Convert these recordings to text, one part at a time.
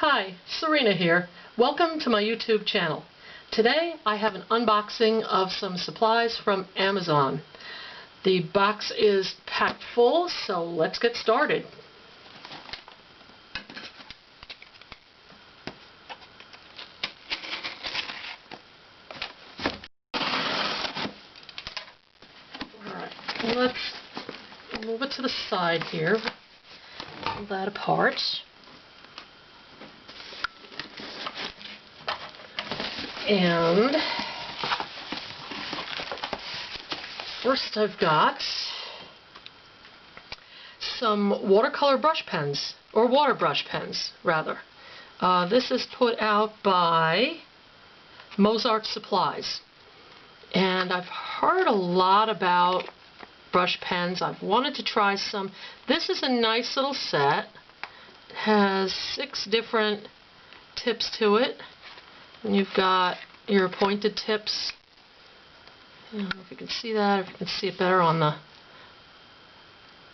Hi, Serena here. Welcome to my YouTube channel. Today I have an unboxing of some supplies from Amazon. The box is packed full, so let's get started. Alright, let's move it to the side here. Pull that apart. And first I've got some watercolor brush pens, or water brush pens, rather. This is put out by Mozart Supplies. And I've heard a lot about brush pens. I've wanted to try some. This is a nice little set. It has 6 different tips to it. And you've got your pointed tips. I don't know if you can see that, if you can see it better on the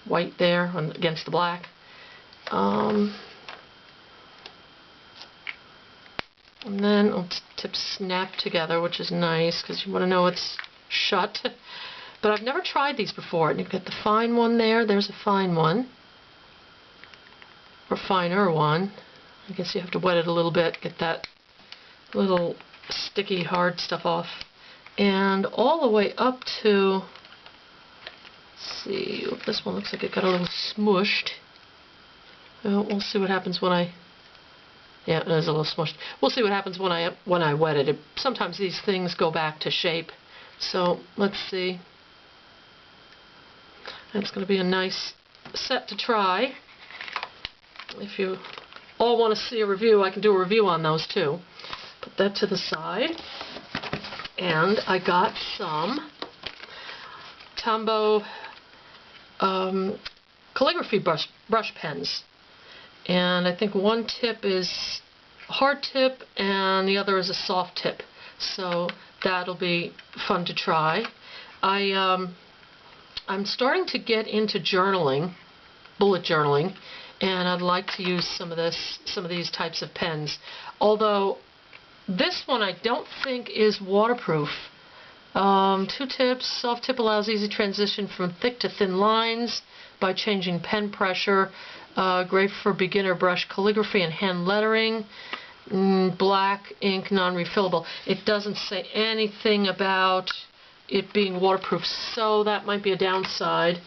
white there against the black. And then tips snap together, which is nice because you want to know it's shut. But I've never tried these before. And you've got the fine one there. There's a fine one. Or finer one. I guess you have to wet it a little bit, get that little sticky hard stuff off, and all the way up to, let's see, this one looks like it got a little smushed. Well, we'll see what happens when yeah, it is a little smushed. We'll see what happens when I wet it. Sometimes these things go back to shape, so let's see. That's going to be a nice set to try. If you all want to see a review, I can do a review on those too. Put that to the side, and I got some Tombow calligraphy brush pens, and I think one tip is a hard tip and the other is a soft tip, so that'll be fun to try. I'm starting to get into journaling, bullet journaling, and I'd like to use some of these types of pens, although this one I don't think is waterproof. 2 tips. Soft tip allows easy transition from thick to thin lines by changing pen pressure. Great for beginner brush calligraphy and hand lettering. Black ink, non-refillable. It doesn't say anything about it being waterproof, so that might be a downside,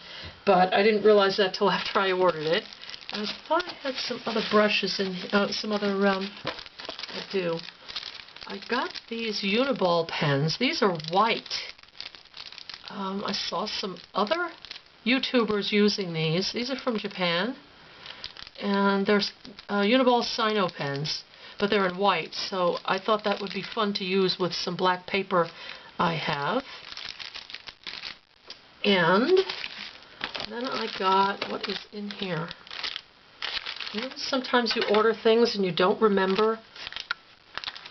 but I didn't realize that till after I ordered it. I thought I had some other brushes in some other I do. I got these Uniball pens. These are white. I saw some other YouTubers using these. These are from Japan. And they're Uniball Sino pens, but they're in white. So I thought that would be fun to use with some black paper I have. And then I got, what is in here? You know, sometimes you order things and you don't remember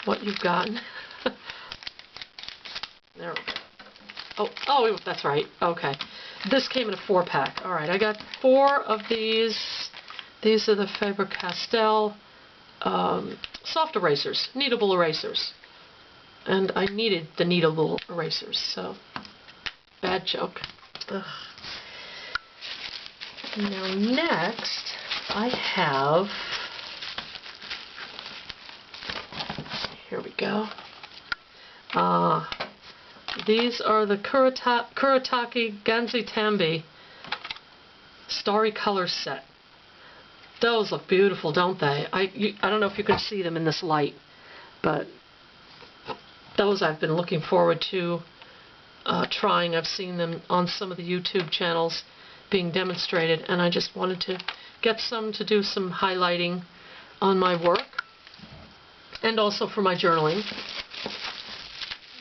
what you've gotten. There we go. Oh, that's right. Okay. This came in a 4-pack. Alright, I got 4 of these. These are the Faber-Castell soft erasers, kneadable erasers. And I needed the kneadable erasers, so bad joke. Ugh. Now next, I have, here we go. These are the Kuretake Ganzi Tambi Starry Color set. Those look beautiful, don't they? I don't know if you can see them in this light, but those I've been looking forward to trying. I've seen them on some of the YouTube channels being demonstrated, and I just wanted to get some to do some highlighting on my work and also for my journaling.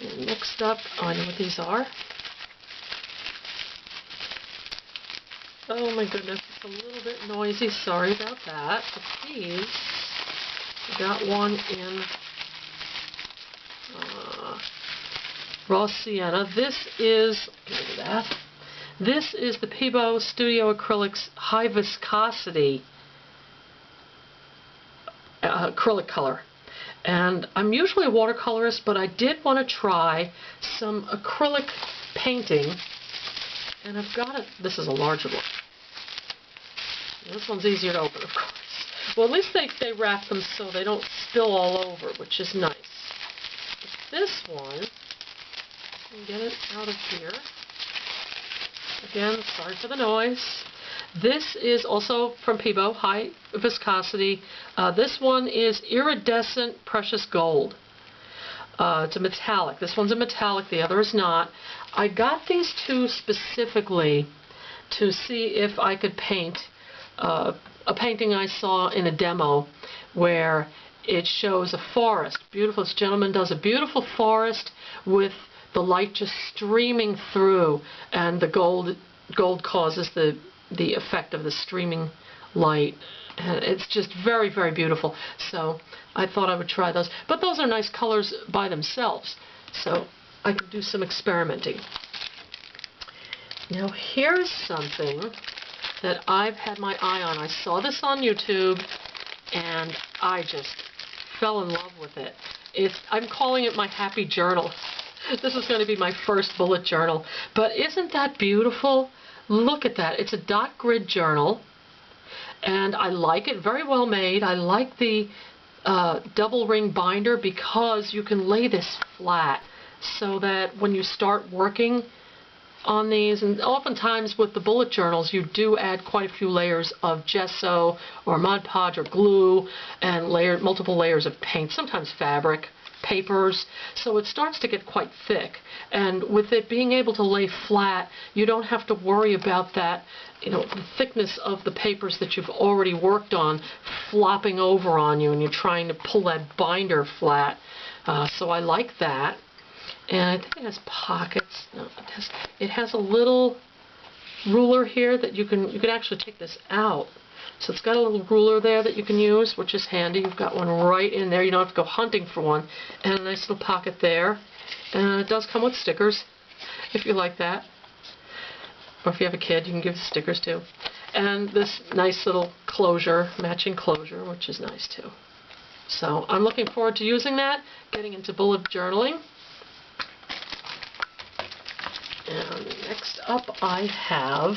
And next up, I know what these are. Oh my goodness, it's a little bit noisy, sorry about that. But these, I got one in raw sienna. This is, look at that. This is the Peebo Studio Acrylics High Viscosity acrylic color. And I'm usually a watercolorist, but I did want to try some acrylic painting. And I've got it. This is a larger one. This one's easier to open, of course. Well, at least they wrap them so they don't spill all over, which is nice. But this one, I can get it out of here. Again, sorry for the noise. This is also from Peebo, high viscosity. This one is iridescent precious gold. It's a metallic. This one's a metallic, the other is not. I got these two specifically to see if I could paint a painting I saw in a demo where it shows a forest. Beautiful. This gentleman does a beautiful forest with the light just streaming through, and the gold causes the effect of the streaming light. And it's just very, very beautiful. So I thought I would try those. But those are nice colors by themselves. So I could do some experimenting. Now here's something that I've had my eye on. I saw this on YouTube and I just fell in love with it. I'm calling it my happy journal. This is going to be my first bullet journal. But isn't that beautiful? Look at that. It's a dot grid journal. And I like it, very well made. I like the double ring binder because you can lay this flat so that when you start working on these, and oftentimes with the bullet journals you do add quite a few layers of gesso or Mod Podge or glue and multiple layers of paint, sometimes fabric, papers, so it starts to get quite thick. And with it being able to lay flat, you don't have to worry about that, the thickness of the papers that you've already worked on flopping over on you and you're trying to pull that binder flat. So I like that. And I think it has pockets. No, it has a little ruler here that you can actually take this out. So it's got a little ruler there that you can use, which is handy. You've got one right in there. You don't have to go hunting for one. And a nice little pocket there. And it does come with stickers, if you like that. Or if you have a kid, you can give the stickers too. And this nice little closure, matching closure, which is nice too. So I'm looking forward to using that, getting into bullet journaling. And next up I have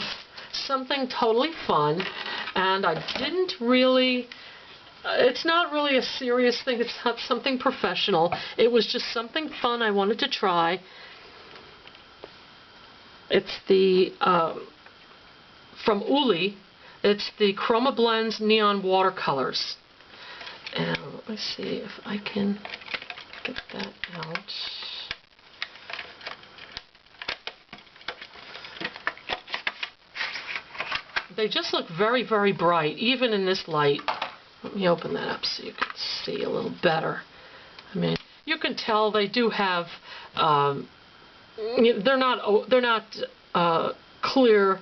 something totally fun, and I didn't really, it's not really a serious thing, it's not something professional, it was just something fun I wanted to try. It's the, from Uli, it's the Chroma Blends Neon Watercolors. And let me see if I can get that out. They just look very, very bright, even in this light. Let me open that up so you can see a little better. I mean, you can tell they do have, they're not clear,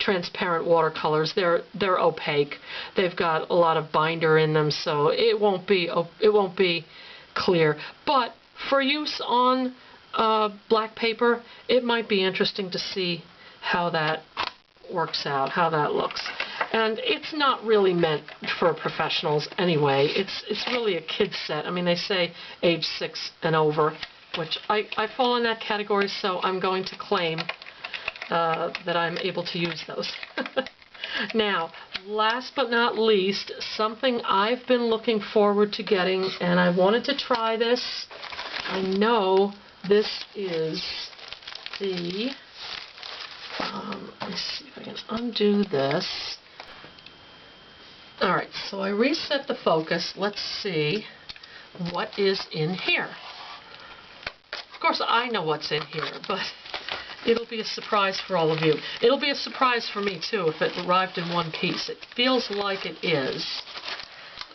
transparent watercolors. They're opaque. They've got a lot of binder in them, so it won't be clear. But for use on black paper, it might be interesting to see how that works out, how that looks. And it's not really meant for professionals anyway. It's really a kid's set. I mean, they say age 6 and over, which I fall in that category, so I'm going to claim that I'm able to use those. Now, last but not least, something I've been looking forward to getting, and I wanted to try this. I know this is the let me see if I can undo this. Alright, so I reset the focus. Let's see what is in here. Of course, I know what's in here, but it'll be a surprise for all of you. It'll be a surprise for me, too, if it arrived in one piece. It feels like it is.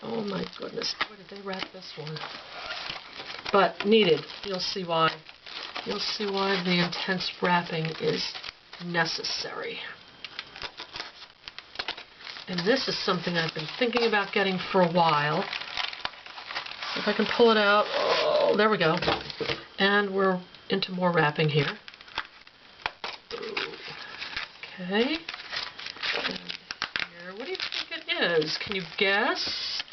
Oh, my goodness. Boy, did they wrap this one. But needed. You'll see why. You'll see why the intense wrapping is necessary. And this is something I've been thinking about getting for a while. If I can pull it out. Oh, there we go. And we're into more wrapping here. Okay. And here, what do you think it is? Can you guess?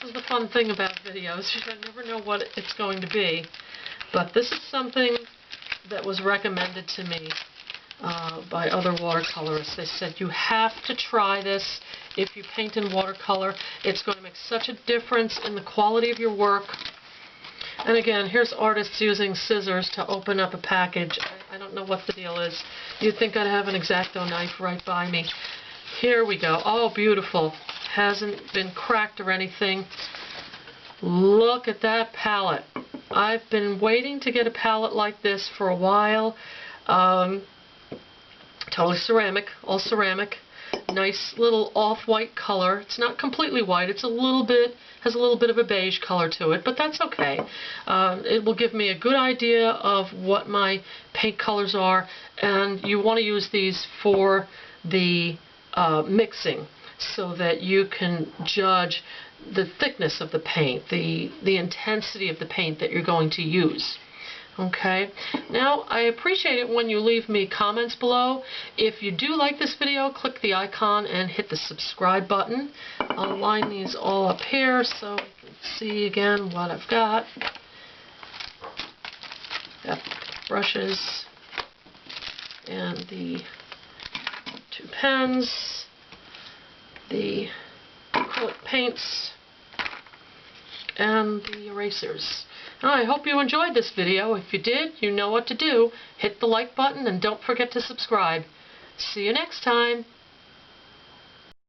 is the fun thing about videos. You never know what it's going to be. But this is something that was recommended to me by other watercolorists. They said you have to try this if you paint in watercolor. It's going to make such a difference in the quality of your work. And again, here's artists using scissors to open up a package. I don't know what the deal is. You'd think I'd have an X-Acto knife right by me. Here we go. Oh, beautiful. Hasn't been cracked or anything. Look at that palette. I've been waiting to get a palette like this for a while. Totally ceramic, all ceramic. Nice little off-white color. It's not completely white. It's has a little bit of a beige color to it, but that's okay. It will give me a good idea of what my paint colors are, and you want to use these for the mixing so that you can judge the thickness of the paint, the intensity of the paint that you're going to use. Okay, now I appreciate it when you leave me comments below. If you do like this video, click the icon and hit the subscribe button. I'll line these all up here so you can see again what I've got. Got brushes and the 2 pens, the acrylic paints, and the erasers. I hope you enjoyed this video. If you did, you know what to do. Hit the like button and don't forget to subscribe. See you next time.